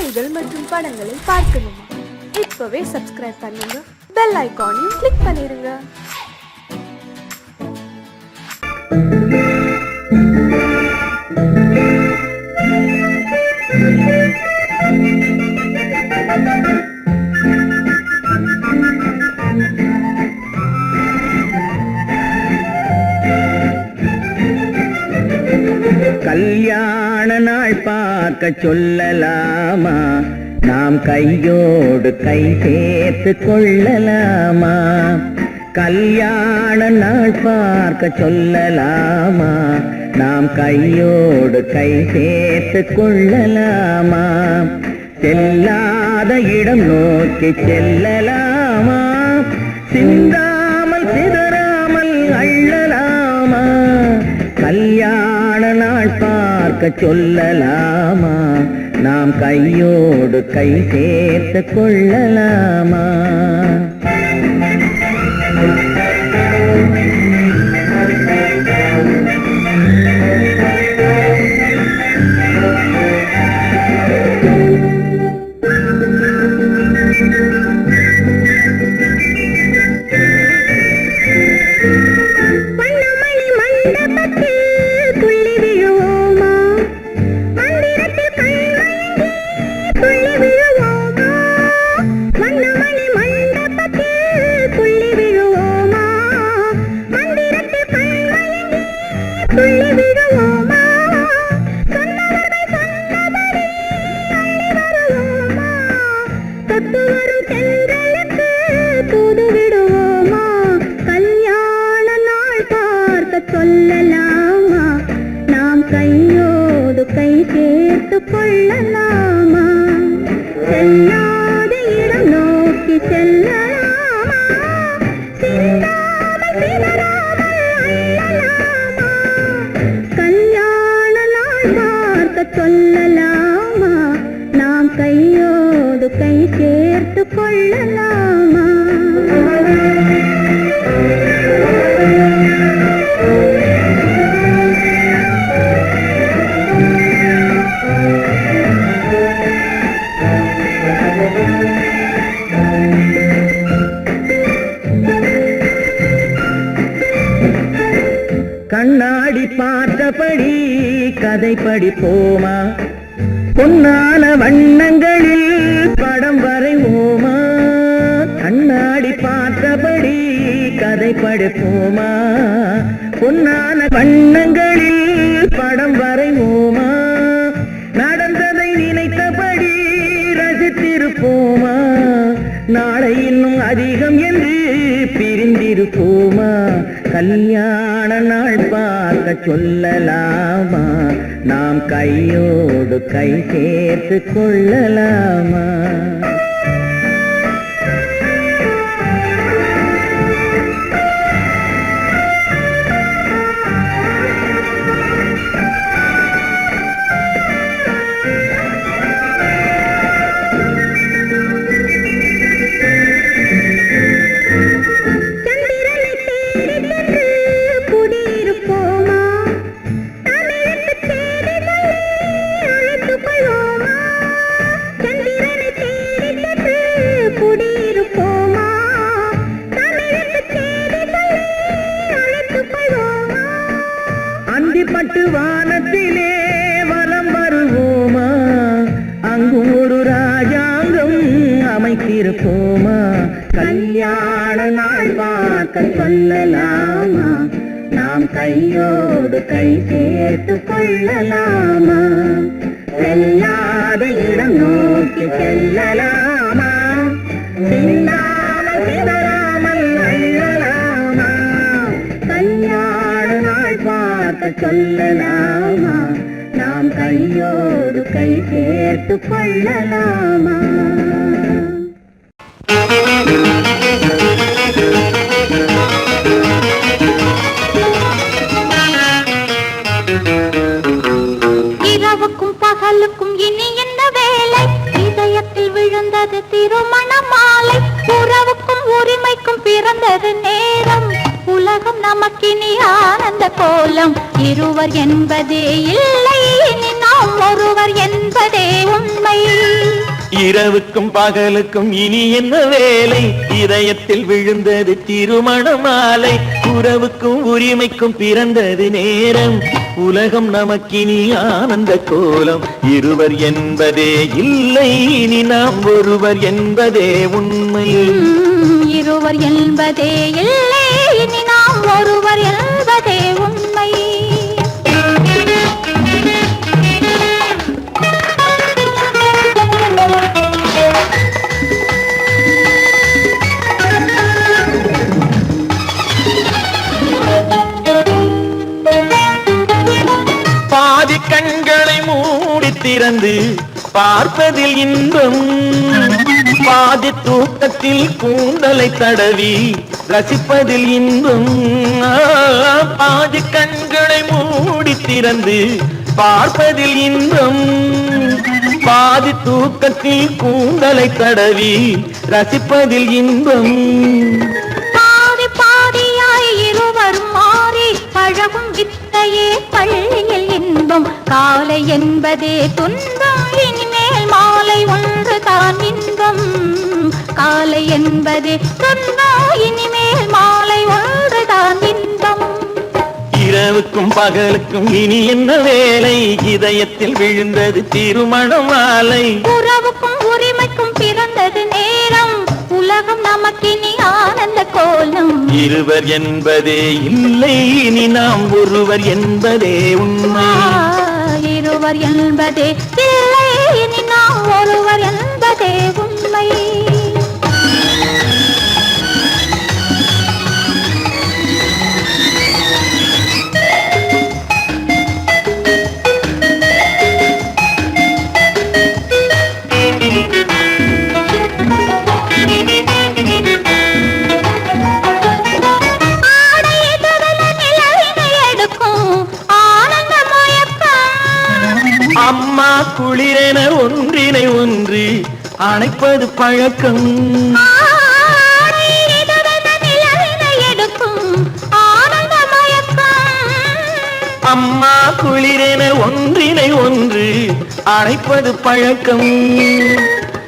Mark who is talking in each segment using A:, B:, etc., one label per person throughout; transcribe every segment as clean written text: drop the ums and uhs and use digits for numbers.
A: பாடல்கள் மற்றும் படங்களை பார்க்கணுமா? இப்பவே சப்ஸ்கிரைப் பண்ணுங்க, பெல் ஐகானையும் கிளிக் பண்ணிருங்க.
B: கல்யாண நாள் பார்க்க சொல்லலாமா? நாம் கையோடு கை சேர்த்து கொள்ளலாமா? கல்யாண நாள் பார்க்க சொல்லலாமா? நாம் கையோடு கை சேர்த்து கொள்ளலாமா? செல்லாத இடம் நோக்கி செல்லலாமா? சிந்தாமல் சிதறாமல் அள்ளலாமா? கல்யாண நாள் பார்க்க சொல்லலாமா? நாம் கையோடு கை சேர்த்து கொள்ளலாமா? சொல்லலாமா? நாம் கையோடு கை சேர்த்து கொள்ளலாமா? செல்லாத இடம் நோக்கி செல்லலாமா? சிந்தாமல் சிதறாமல் அள்ளலாமா? கல்யாண நாள் பார்க்க சொல்லலாமா? நாம் கையோடு கை சேர்த்து கொள்ளலாமா? கண்ணாடி பார்த்தபடி கதை படிப்போமா? பொன்னான வண்ணங்களில் படம் வரைவோமா? கண்ணாடி பார்த்தபடி கதை படிப்போமா? பொன்னான வண்ணங்களில் படம் வரைவோமா? நடந்ததை நினைத்தபடி ரசித்திருப்போமா? நாளை இன்னும் அதிகம் என்று பிரிந்திருப்போமா? கல்யாண நாள் பார்க்க சொல்லலாமா? நாம் கையோடு கை சேர்த்து கொள்ளலாமா? அந்திப்பட்டு வானத்திலே வலம் வருவோமா? அங்கு ஒரு ராஜாங்கம் அமைத்திருப்போமா? கல்யாண நாள் பார்க்க சொல்லலாமா? நாம் கையோடு கை சேர்த்து கொள்ளலாமா? செல்லாத இடம் நோக்கி செல்லலாமா? சிந்தாமல் சிதறாமல் அள்ளலாமா? கல்யாண நாள் பார்க்க சொல்லலாமா? நாம் கையோடு கை சேர்த்து கொள்ளலாமா? இரவுக்கும் பகலுக்கும் இனி என்ன வேலை? இதயத்தில் விழுந்தது திருமண மாலை. உறவுக்கும் உரிமைக்கும் பிறந்தது நேரம். உலகம் நமக்கினி ஆனந்த கோலம். இருவர் என்பதே இல்லை, இனி நாம் ஒருவர் என்பதே உண்மை.
C: இரவுக்கும் பகலுக்கும் இனி என்ன வேலை, இதயத்தில் விழுந்தது திருமண மாலை. உறவுக்கும் உரிமைக்கும் பிறந்தது நேரம், உலகம் நமக்கினி ஆனந்த கோலம். இருவர் என்பதே இல்லை, இனி நாம் ஒருவர் என்பதே உண்மை.
B: இருவர் என்பதே இல்லை, இனி நாம் ஒருவர் என்பதே உண்மை.
C: பாதி கண்களை மூடி திறந்து பார்ப்பதில் இன்பம், பாதி தூக்கத்தில் கூந்தலை தடவி ரசிப்பதில் இன்பம். பாதி கண்களை மூடி திறந்து பார்ப்பதில் இன்பம், பாதி தூக்கத்தில் கூந்தலை தடவி ரசிப்பதில் இன்பம்.
B: பாதி பாதியாய் இருவரும் மாறி பழகும் வித்தையே பள்ளியில் இன்பம். காலை என்பதே துன்பம், இனிமேல் மாலை ஒன்று தான் இன்பம். காலை என்பதே துன்பம், இனிமேல் மாலை ஒன்று தான் இன்பம்.
C: இரவுக்கும் பகலுக்கும் இனி என்ன வேலை, இதயத்தில் விழுந்தது திருமண மாலை.
B: உறவுக்கும் உரிமைக்கும் பிறந்தது நேரம், உலகம் நமக்கினி ஆனந்த கோலம்.
C: இருவர் என்பதே இல்லை, இனி நாம் ஒருவர் என்பதே உண்மை.
B: இருவர் என்பதே இல்லை, இனி நாம் ஒருவர் என்பதே உண்மை.
C: அம்மா குளிரென ஒன்றினை ஒன்று அணைப்பது பழக்கம், அம்மா குளிரென ஒன்றினை ஒன்று அணைப்பது பழக்கம்.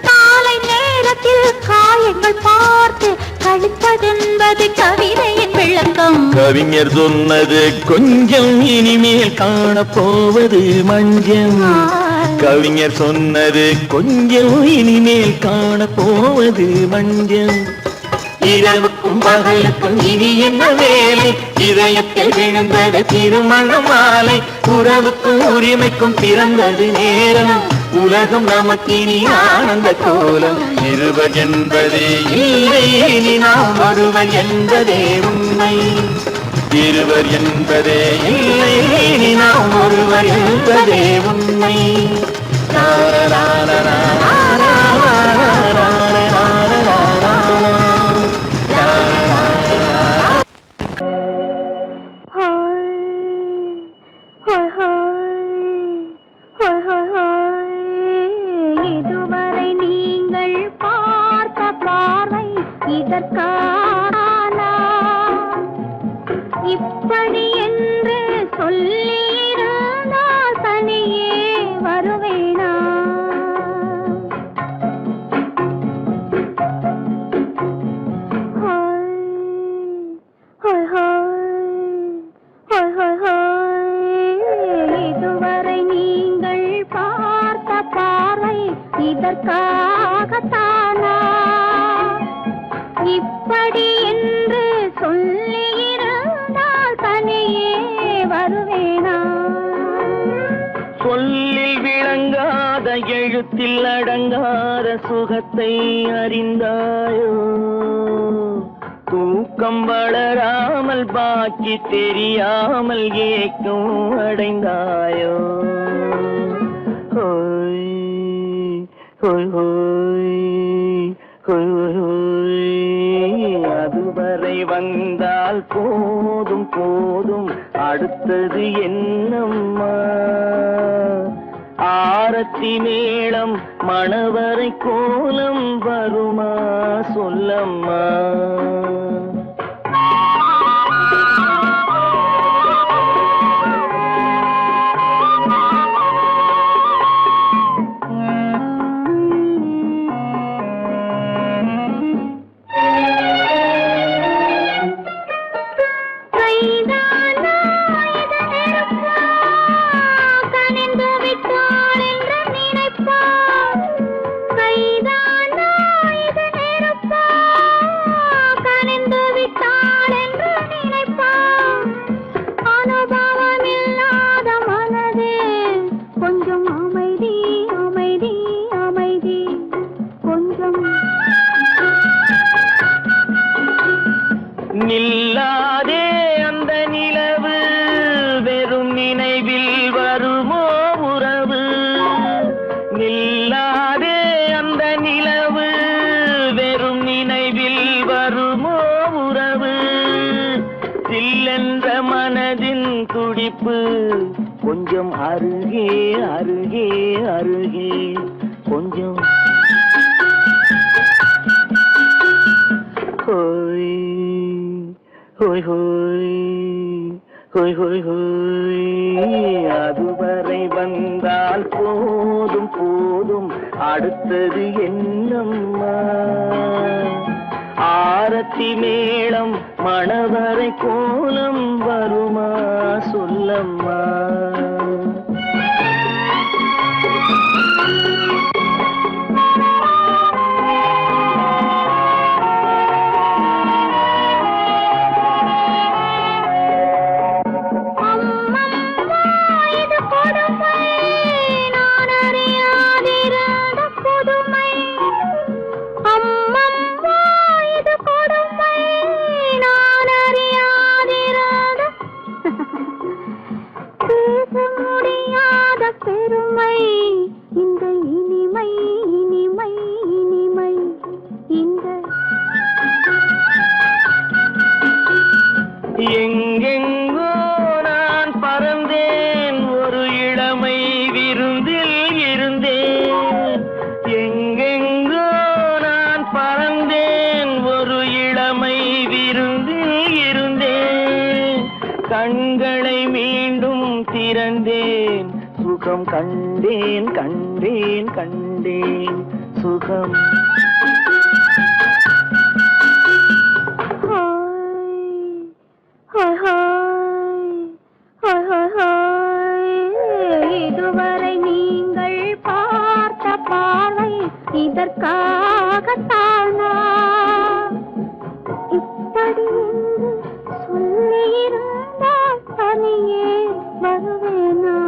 B: காலை நேரத்தில் காயங்கள் பார்த்து கழிப்பதென்பது கவிதையின் விளக்கம்.
C: கவிஞர் சொன்னது கொஞ்சம், இனிமேல் காணப்போவது மஞ்சள். கவிஞர் சொன்னது கொஞ்சம், இனிமேல் காணப்போவது மஞ்சள். இரவுக்கும் பகலுக்கும் இனி என்ன வேலை, இதயத்தில் விழுந்தது திருமண மாலை. உறவுக்கும் உரிமைக்கும் பிறந்தது நேரம், உலகம் நமக்கினி ஆனந்த கோலம். இருவர் என்பதே இல்லை, இனி நாம் ஒருவர் என்பதே உண்மை. இருவர் என்பதே இல்லை, இனி நாம் ஒருவர் என்பதே உண்மை.
B: இதுவரை நீங்கள் பார்த்த பார்வை இதற்கான இப்படி என்று சொல்லியிருந்தால் தனியே வருவேனா? இதுவரை நீங்கள் பார்த்த பார்வை இதற்காகத்தானா இப்படி என்று சொல்லியிருந்தால் தனியே வருவேனா?
C: சொல்லில் விளங்காத எழுத்தில் அடங்காத சுகத்தை அறிந்தாயோ, தூக்கம் வளராமல் பாக்கி தெரியாமல் ஏக்கம் அடைந்தாயோ. ஹோய் ஹோய் ஹோய் ஹோய் ஹோய், அதுவரை வந்தால் போதும் போதும், அடுத்தது என்னம்மா? ஆரத்தி மேளம் மணவரை கோலம் வருமா சொல்லம்மா? இனிப்பு கொஞ்சம் அருகே அருகே அருகே கொஞ்சம் ஹோய் ஹோய் ஹோய் ஹோய் ஹோய் ஹோய் அதுவரை வந்தால் போதும் போதும் அடுத்தது என்னம்மா ஆரத்தி மேளம் மணவரை கோலம் வருமா சொல்லம்மா
B: பெருமை இந்த இனிமை இனிமை இனிமை இந்த
C: எங்கெங்கோ நான் பறந்தேன் ஒரு இளமை விருந்தில் இருந்தேன் எங்கெங்கோ நான் பறந்தேன் ஒரு இளமை விருந்தில் இருந்தேன் கண்களை மீண்டும் திறந்தேன் சுகம் கண்டேன் கண்டேன் கண்டேன் சுகம்
B: இதுவரை நீங்கள் பார்த்த பார்வை இதற்காகத்தானா இப்படி என்று சொல்லியிருந்தால் தனியே வருவேனா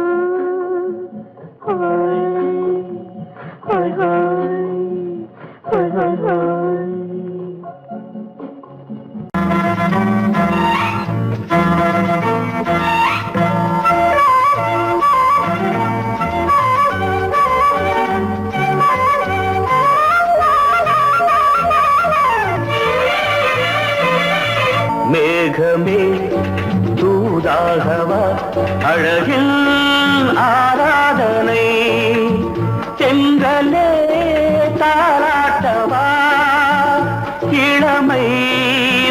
C: மேகமே தூதாகவா அழகில் ஆராதனை செங்கலே தாராட்டவா இளமை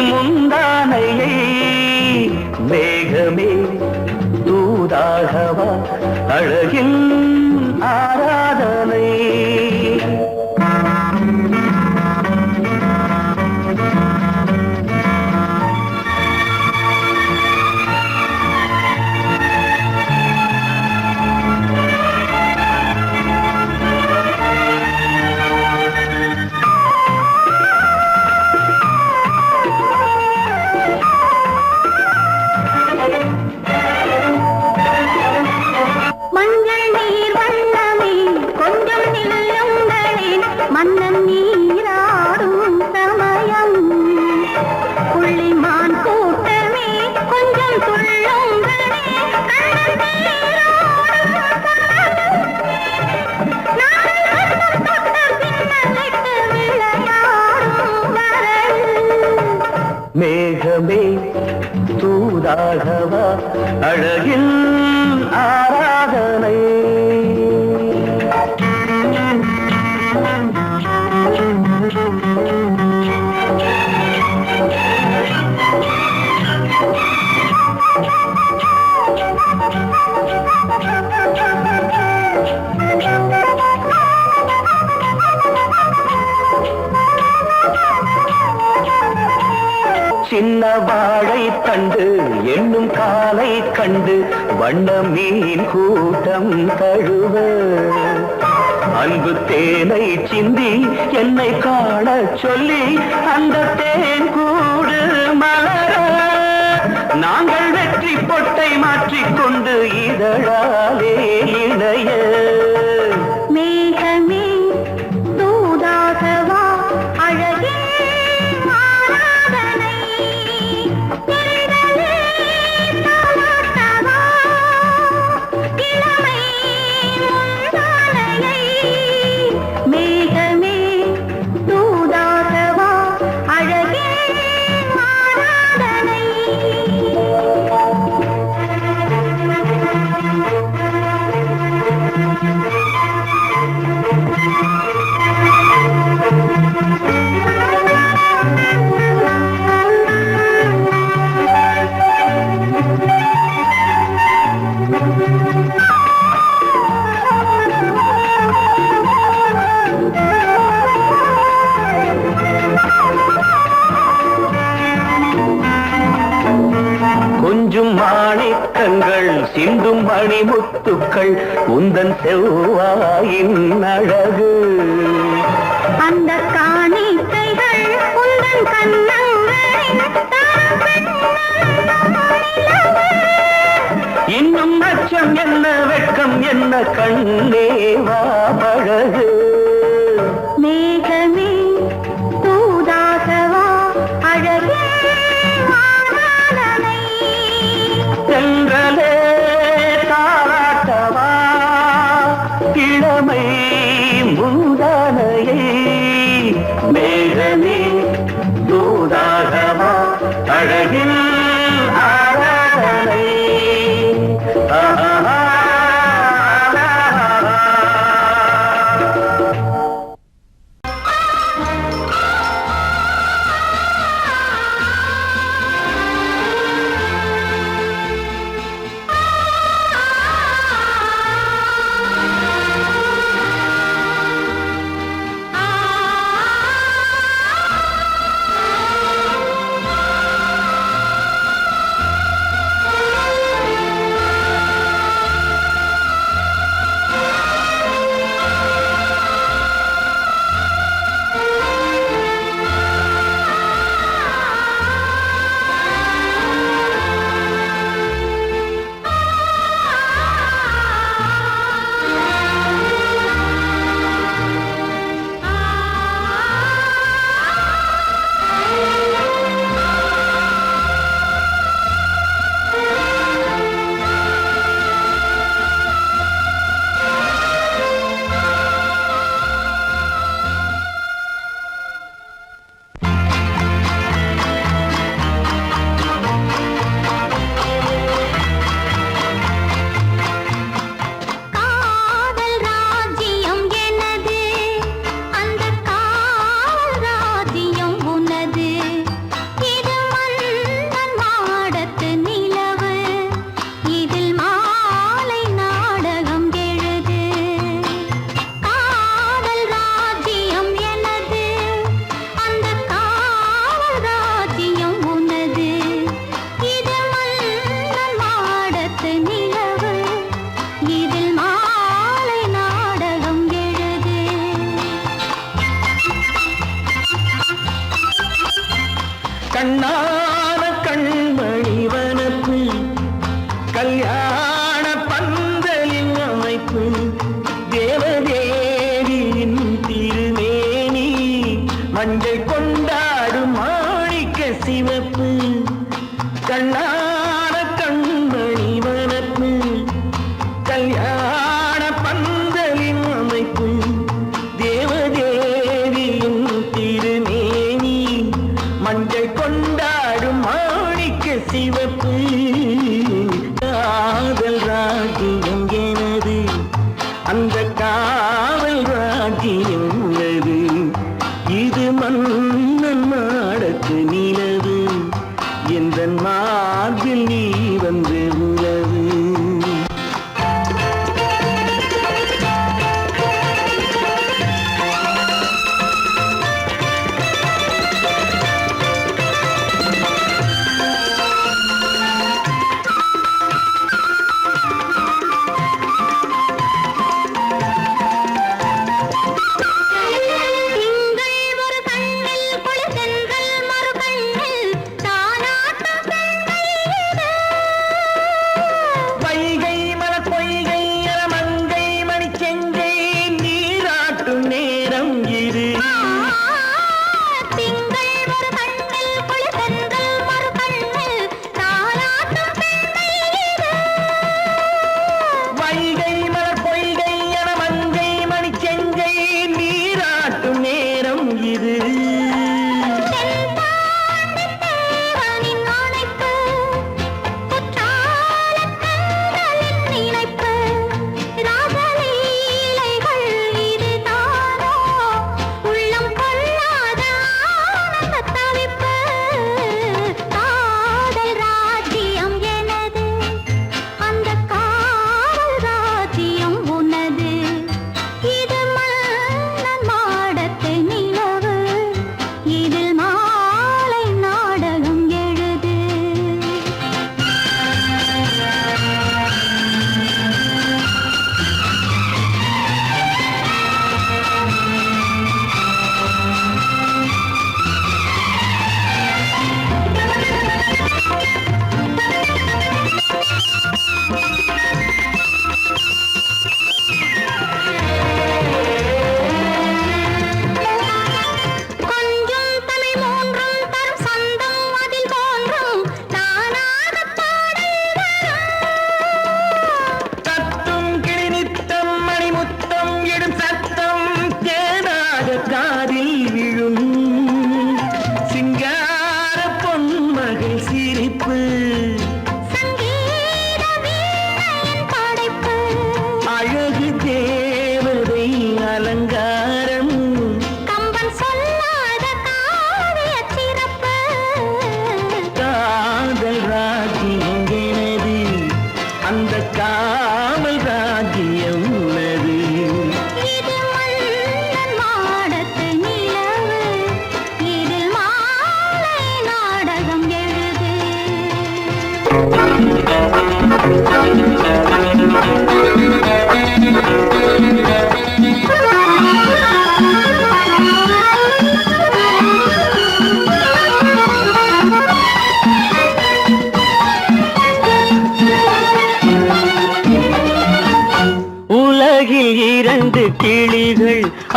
C: முந்தானையை மேகமே தூதாகவா அழகில் ஆராதனை
B: மன்னன் நீராடும் சமயம் புள்ளிமான் கூட்டமே கொஞ்சம் துள்ளுங்களே
C: மேகமே தூதாகவா அழகில் ஆராதனை சின்ன வாழை தண்டு என்னும் காலை கண்டு வண்ண மீன் கூட்டம் தழுவ அன்பு தேனை சிந்தி என்னை காண சொல்லி அந்த தேன் கூடு மலர நாங்கள் வெற்றி பொட்டை மாற்றிக்கொண்டு இதழாலே இணைய
B: மேகமே தூதாகவா அழகே ஆராதனை இளமை முந்தானையை மேகமே தூதாகவா அழகே ஆராதனை
C: சிந்தும் மணிமுத்துக்கள் உந்தன் செவ்வாயின் அழகு.
B: அந்த காணிக்கைகள் உந்தன் கண்ணங்களின்
C: இன்னும் அச்சம் என்ன வெட்கம் என்ன கண்ணேவா பழகு.
B: மேகமே தூதாகவா அழகே வானலை
C: சென்றலே தாராட்டவா இளமை முந்தானையை. மேகமே தூதாகவா அழகில் ஆராதனை. கண்ணான கண்மணி வனப்பு கல்யாண பந்தலின் அமைப்பு தேவதேவியின் திருமேனி மஞ்சள் கொண்டாடும் மாணிக்க சிவப்பு. கண்ணான கண்மணி வனப்பு கல்யாண பந்தலின் அமைப்பு தேவதேவியின் திருமேனி மஞ்சள் கொண்டாடும் மாணிக்க சிவப்பு. காதல் ராஜ்யம் எனது அந்த காவல் ராஜ்யம் உள்ளது. இது மன்னன் மாடத்து நிலவு எந்த மார்பில் நீ வந்து உலவு.
B: உள்ள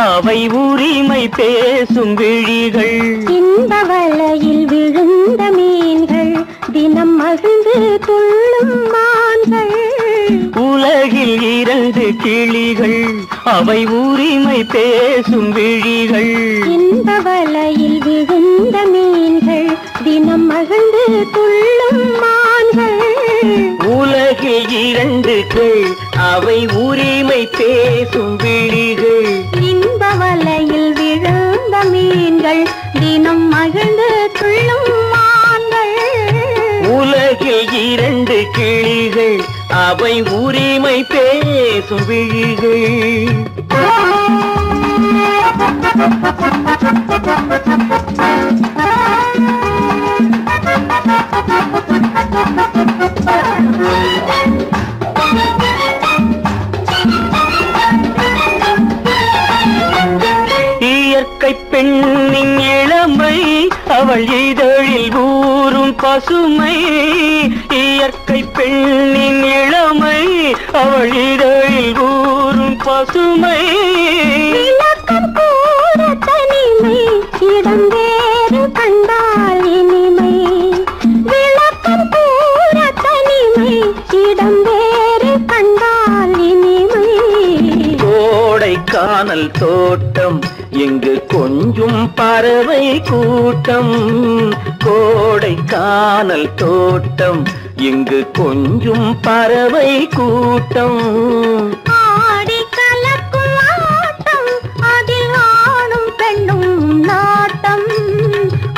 C: அவை உரிமை பேசும் விழிகள்.
B: இன்ப வலையில் விழுந்த மீன்கள், தினம் மகிழ்ந்து துள்ளும் மான்கள்.
C: உலகில் 2 கிளிகள், அவை உரிமை பேசும் விழிகள்.
B: இன்ப வலையில் விழுந்த மீன்கள், தினம் மகிழ்ந்து துள்ளும் மான்கள்.
C: உலகில் 2 கிள், அவை உரிமை பேசும் விழிகள்.
B: இன்ப வலையில் விழுந்த மீன்கள், தினம் மகிழ்ந்து துள்ளும் மான்கள்.
C: உலகில் 2 கிளிகள், அவை உரிமை பேசும் விழிகள். இயற்கை பெண்ணின் இளமை, அவள் இதழில் ஊறும் பசுமை. இயற்கை பெண்ணின் இளமை, அவள் இதழில் ஊறும் பசுமை.
B: விளக்கம் கூற தனிமை, இடம் வேறு கண்டால் இனிமை. விளக்கம் கூற தனிமை, இடம் வேறு கண்டால் இனிமை.
C: கோடைக்கானல் தோட்டம், இங்கு கொஞ்சும் பறவை கூட்டம். கோடைக்கானல் தோட்டம், இங்கு கொஞ்சும் பறவை கூட்டம்.
B: ஆடி கலக்கும் ஆட்டம், அதில் ஆணும் பெண்ணும் நாட்டம்.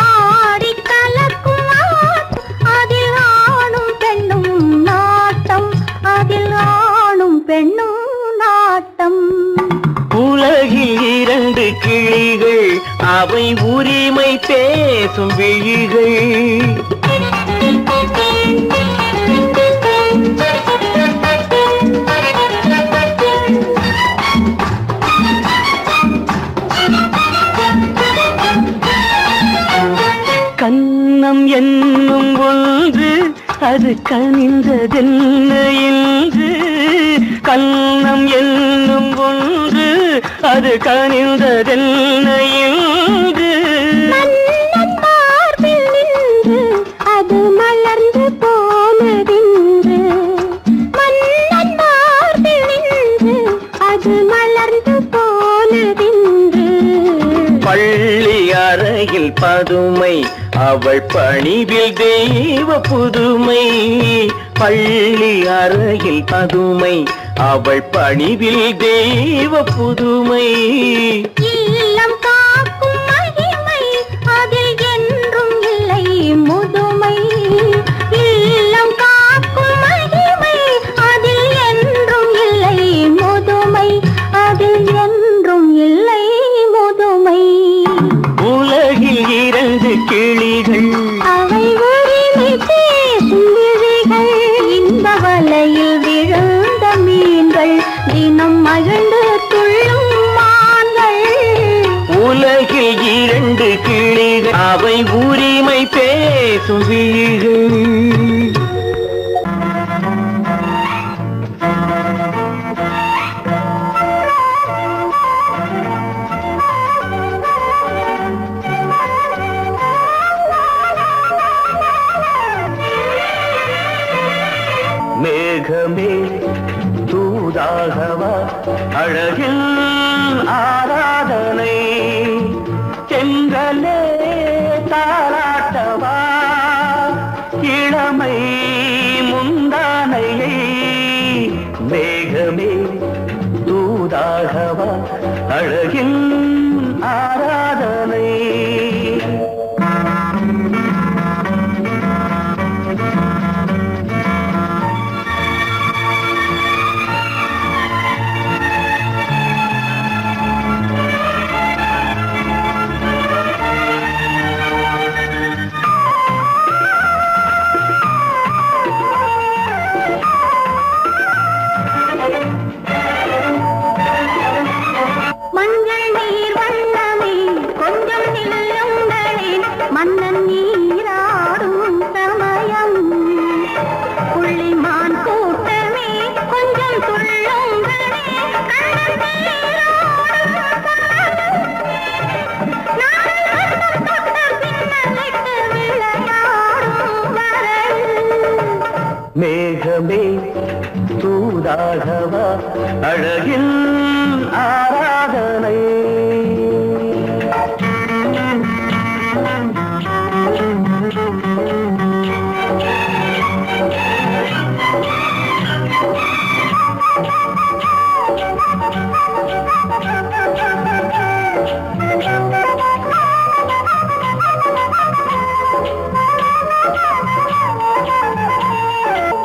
B: ஆடி கலக்கும் ஆட்டம், அதில் ஆணும் பெண்ணும் நாட்டம். அதில் ஆணும் பெண்ணும் நாட்டம்.
C: உலகில் 2 கிளிகள், அவை உரிமை பேசும் விழிகள். கன்னம் என்னும் ஒன்று, அது கனிந்ததென்ன என்று. கன்னம் என்னும் ஒன்று, அது கனிந்ததென்ன என்று.
B: மன்னன் மார்பில் நின்று, அது மலர்ந்து போனதென்று. மன்னன் மார்பில் நின்று, அது மலர்ந்து போனதென்று.
C: பள்ளி அறையில் பதுமை, அவள் பணிவில் தெய்வ புதுமை. பள்ளி அறையில் பதுமை, அவள் பணிவில் தெய்வ புதுமை.
B: இல்லம் காக்கும் மகிமை, அதில் என்றும் இல்லை முதுமை. இல்லம் காக்கும் மகிமை, அதில் என்றும் இல்லை முதுமை. அதில் என்றும் இல்லை முதுமை.
C: உலகில் 2 கிளிகள்,
B: அவை உரிமை பேசும் விழிகள். இந்த வலையில் விழுந்த மீன்கள், தினம் மகிழ்ந்து துள்ளும் மான்கள்.
C: உலகில் 2 கிளிகள், அவை உரிமை பேசும் விழிகள். மேகமே தூதாகவா, அழகில் ஆராதனை. செங்கலே தாராட்டவா, இளமை முந்தானையை. மேகமே தூதாகவா, அழகில் ஆராதனை.
B: மஞ்சள் நீர் வண்ணமே
C: தூதாகவா அழகில் ஆராதனை.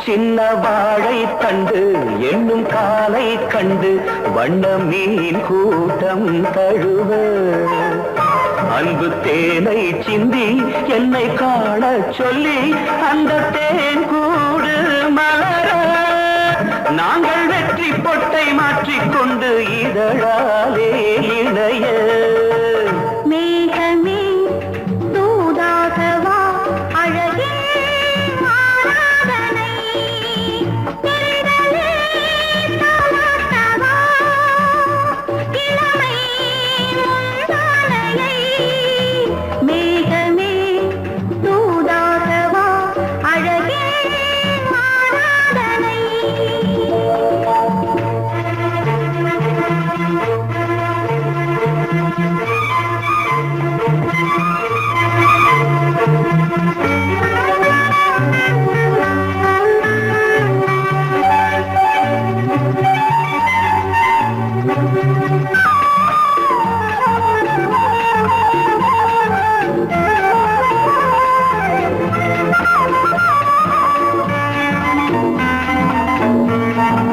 C: சின்ன வாழை கண்டு என்னும் காலை கண்டு வண்ண மீன் கூட்டம் தழுவ அன்பு தேனை சிந்தி என்னை காண சொல்லி அந்த தேன் கூடு மலர நாங்கள் வெற்றி பொட்டை மாற்றிக்கொண்டு இதழாலே இணைய.
B: மேகமே தூதாகவா அழகே ஆராதனை. தென்றலே தாலாட்டவா இளமை முந்தானையை. மேகமே தூதாகவா அழகே ஆராதனை.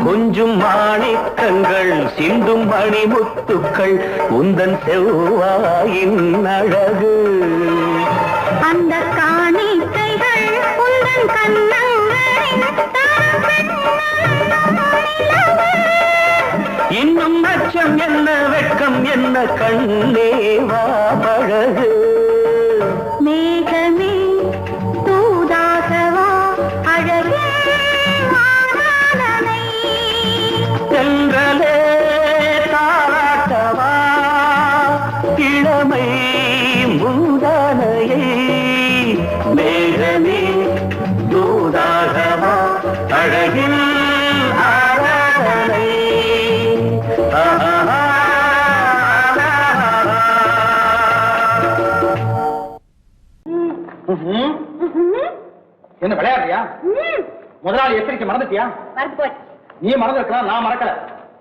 C: கொஞ்சும் மாணிக்கங்கள் சிந்தும் மணிமுத்துக்கள் உந்தன் செவ்வாயின் அழகு.
B: அந்த காணிக்கைகள் உந்தன் கண்ணங்களின்
C: இன்னும் அச்சம் என்ன வெட்கம் என்ன கண்ணேவா பழகு.
B: மேகமே தூதாகவா அழகே ஆராதனை.
C: தென்றலே தாலாட்டவா இளமை முந்தானையை. மேகமே தூதாகவா அழகில் ஆராதனை.
D: என்ன விளையாடுறியா? முதலாளி எச்சரிக்கை மறந்துட்டியா?
B: மறந்து போச்சு.
D: நீ மறந்துருக்கலாம், நான் மறக்கல.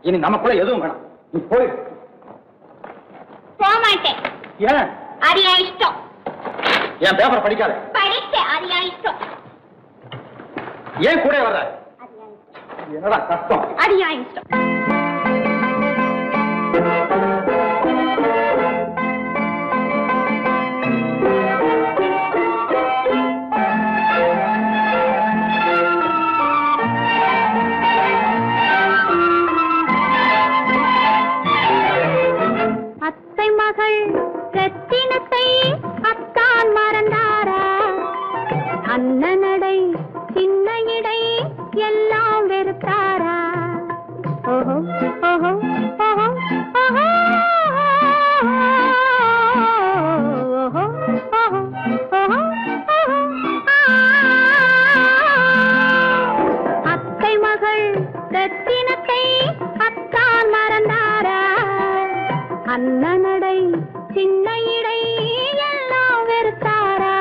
D: இனி நமக்குள்ள எதுவும் வேணாம், நீ போய்.
B: போக மாட்டேன்.
D: ஏன்?
B: அது என் இஷ்டம்.
D: என் பேப்பர் படிக்காத.
B: படித்தேன், அது என் இஷ்டம்.
D: ஏன் கூட வர்ற? என்னடா கஷ்டம்?
B: அது என் இஷ்டம். அத்தை மகள் ரத்தினத்தை அத்தான் மறந்தாரா? அண்ணனடை சின்ன இடை எல்லாம் வெறுத்தாரா? ஓஹோ ஓஹோ ஓஹோ ஓஹோ ஓஹோ ஓஹோ ஓஹோ. அத்தை மகள் ரத்தினத்தை அத்தான் மறந்தாரா? அண்ணனடை சின்ன இடை எல்லாம் வெறுத்தாரா?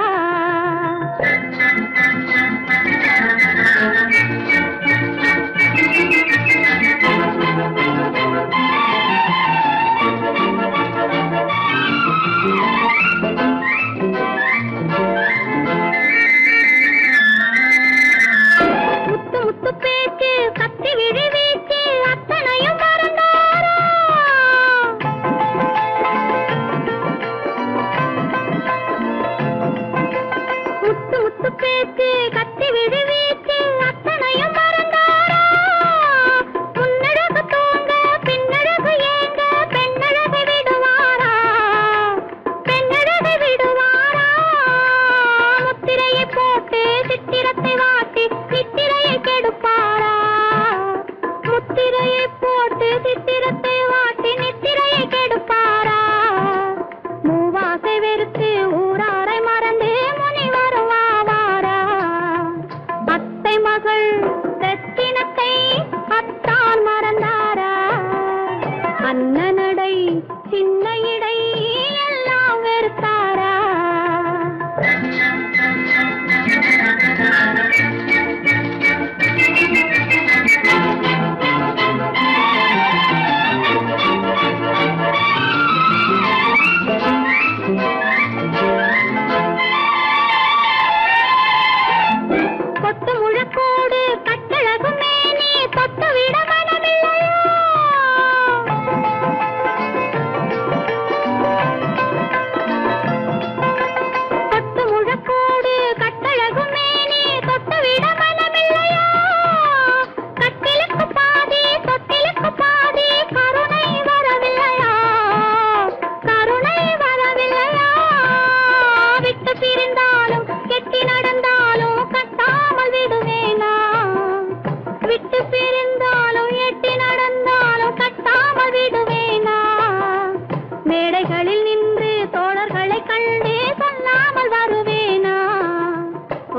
B: மேடைகளில் நின்று தோழர்களை கண்டு சொல்லாமல் வருவேனா?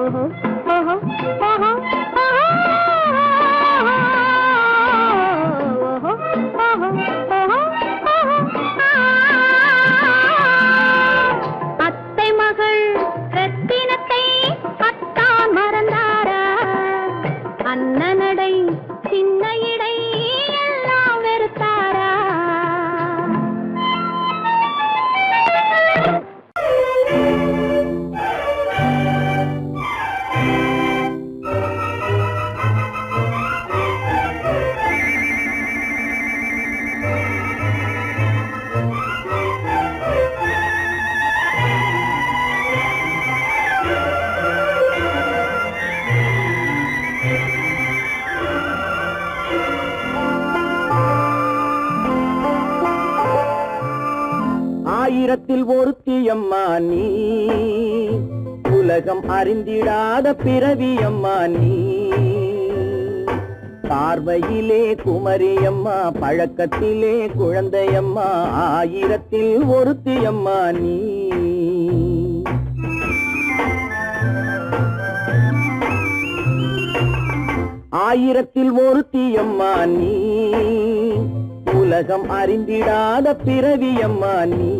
B: ஓஹோ ஓஹோ ஓஹோ அத்தை மகள் ரத்தினத்தை அத்தான் மறந்தாரா? அண்ணனடை சின்ன இடை எல்லாம் வெறுத்தாரா?
C: ஆயிரத்தில் ஒருத்தியம்மா நீ, உலகம் அறிந்திடாத பிறவியம்மா நீ. பார்வையிலே குமரியம்மா, பழக்கத்திலே குழந்தையம்மா, ஆயிரத்தில் ஒருத்தியம்மா நீ. ஆயிரத்தில் ஒருத்தியம்மா நீ, உலகம் அறிந்திடாத பிறவியம்மா நீ.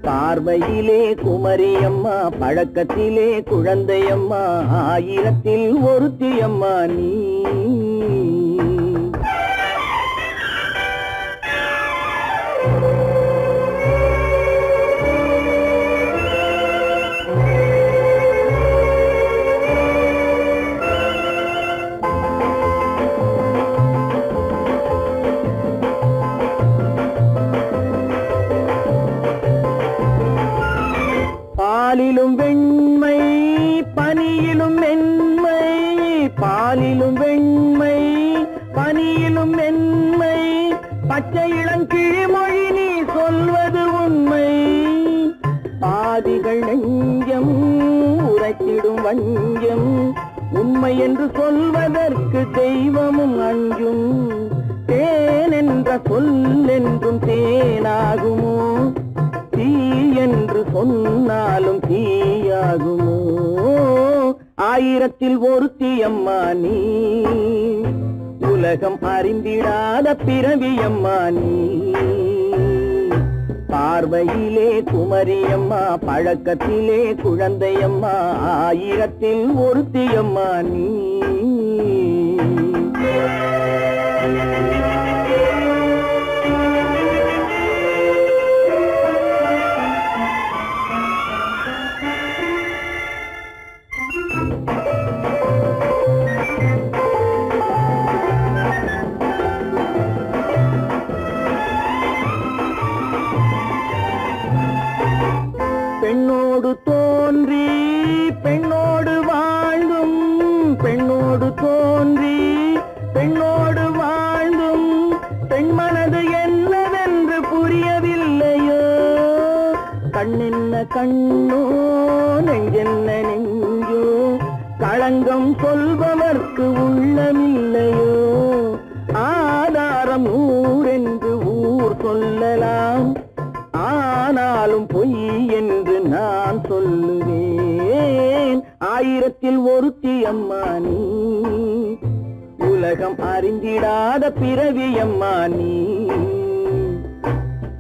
C: பார்வையிலே குமரியம்மா, பழக்கத்திலே குழந்தையம்மா, ஆயிரத்தில் ஒருத்தியம்மா நீ. பாலிலும் வெண்மை பனியிலும் மென்மை, பாலிலும் வெண்மை பனியிலும் மென்மை, பச்சை இளங்கிழிமொழி நீ சொல்வது உண்மை. பாதிகள் நெஞ்சம் உரைத்திடும் வஞ்சம், உண்மை என்று சொல்வதற்கு தெய்வமும் அஞ்சும். தேன் என்ற சொல் என்றும் தேனாகுமோ, தீ என்று சொன்னாலும் தீயாகுமோ? ஆயிரத்தில் ஒருத்தியம்மா நீ, உலகம் அறிந்திடாத பிறவியம்மா நீ. பார்வையிலே குமரியம்மா, பழக்கத்திலே குழந்தையம்மா, ஆயிரத்தில் ஒருத்தியம்மா நீ. பெண்ணோடு தோன்றி பெண்ணோடு வாழ்ந்தும், பெண்ணோடு தோன்றி பெண்ணோடு வாழ்ந்தும், பெண்மனது என்னவென்று புரியவில்லையோ? கண்ணென்ன கண்ணோ, நெஞ்சென்ன நெஞ்சோ, களங்கம் சொல்பவர்க்கு உள்ளமில்லையோ? ஆதாரம் ஊரென்று ஊர் சொல்லலாம், ஆனாலும் பொய் என்று நான் சொல்லுவேன். ஆயிரத்தில் ஒருத்தியம்மா நீ, உலகம் அறிந்திடாத பிறவியம்மா நீ.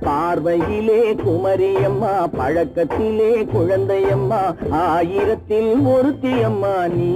C: பார்வையிலே குமரியம்மா, பழக்கத்திலே குழந்தையம்மா, ஆயிரத்தில் ஒருத்தியம்மா நீ.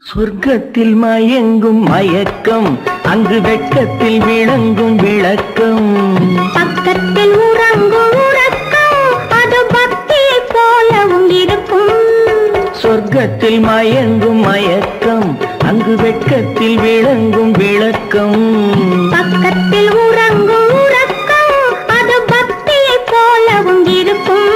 C: சொர்க்கத்தில் மயங்கும் மயக்கம், அங்கு வெட்கத்தில் விளங்கும் விளக்கம்.
B: பக்கத்தில் உறங்கும் உறக்கம், அது பக்தி போலவும் இருக்கும்.
C: சொர்க்கத்தில் மயங்கும் மயக்கம், அங்கு வெட்கத்தில் விளங்கும் விளக்கம்.
B: பக்கத்தில் உறங்கும் உறக்கம் அது பக்தியை போலவும் இருக்கும்.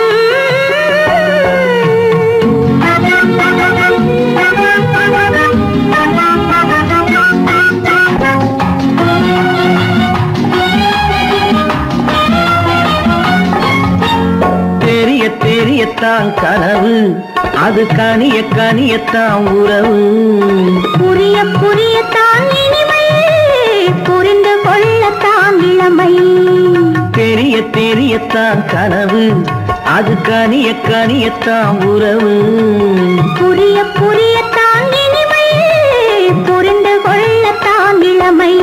C: தெரிய தெரியத்தான் கனவு, அது கனிய கனியத்தான் உறவு.
B: புரிய புரியத்தான் இனிமை, புரிந்து கொள்ளத்தான் இளமை.
C: தெரிய தெரியத்தான் கனவு, அது கனிய கனியத்தான் உறவு.
B: புரிய புரியத்தான் இனிமை, புரிந்து கொள்ளத்தான் இளமை.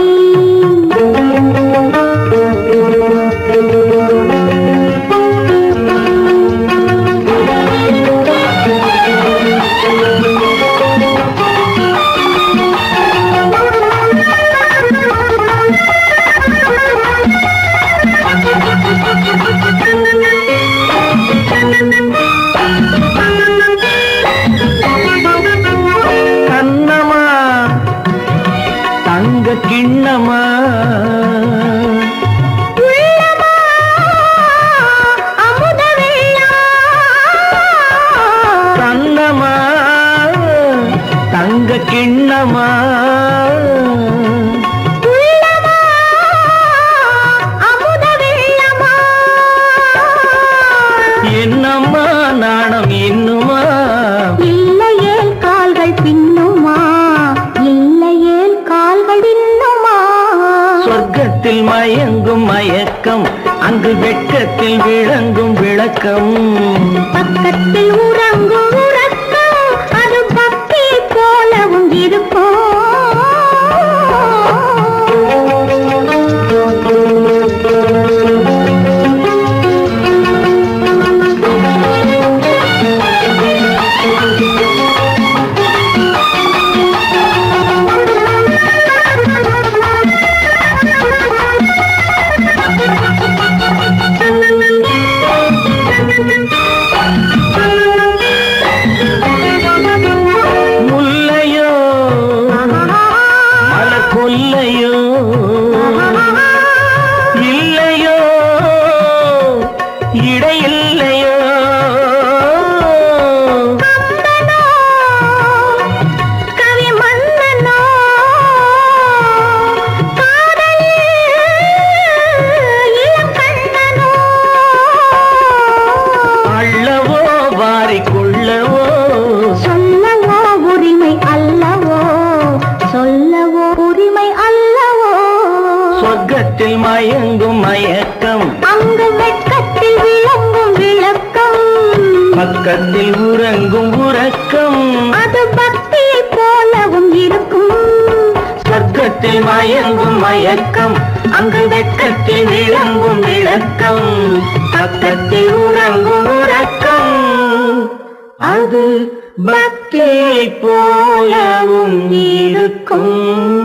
C: கண்ணமா தங்க கிண்ணமா,
B: உள்ளமா அமுத வெள்ளம்.
C: கண்ணமா தங்க கிண்ணமா,
B: உள்ளமா அமுத வெள்ளமா.
C: என்னம்மா நாணம் இன்னுமா,
B: இல்லையேல் கால்கள் பின்னுமா, இல்லையேல் கால்கள் பின்னுமா.
C: சொர்க்கத்தில் மயங்கும் மயக்கம், அங்கு வெட்கத்தில் விளங்கும் விளக்கம்.
B: பக்கத்தில் உறங்கும் உறக்கம் அது பக்தியை போலவும் இருக்கும்.
C: முல்லையோ மலர் கொல்லையோ, இல்லையோ இடையில்லையோ.
B: கவி மன்னனோ காதலில் இளம் கண்ணனோ.
C: அள்ளவோ வாரிக்கொள்ளவோ,
B: சொல்லவோ உரிமை அல்லவோ, சொல்லவோ உரிமை அல்லவோ.
C: சொர்க்கத்தில் மயங்கும் மயக்கம்,
B: அங்கு வெட்கத்தில் விளங்கும் விளக்கம்.
C: பக்கத்தில் உறங்கும் உறக்கம்.
B: அது பக்தியை போலவும் இருக்கும்.
C: சொர்க்கத்தில் மயங்கும் மயக்கம், அங்கு வெட்கத்தில் விளங்கும் விளக்கம். பக்கத்தில் உறங்கும் உறக்கம், அது பக்தியை போலவும் இருக்கும்.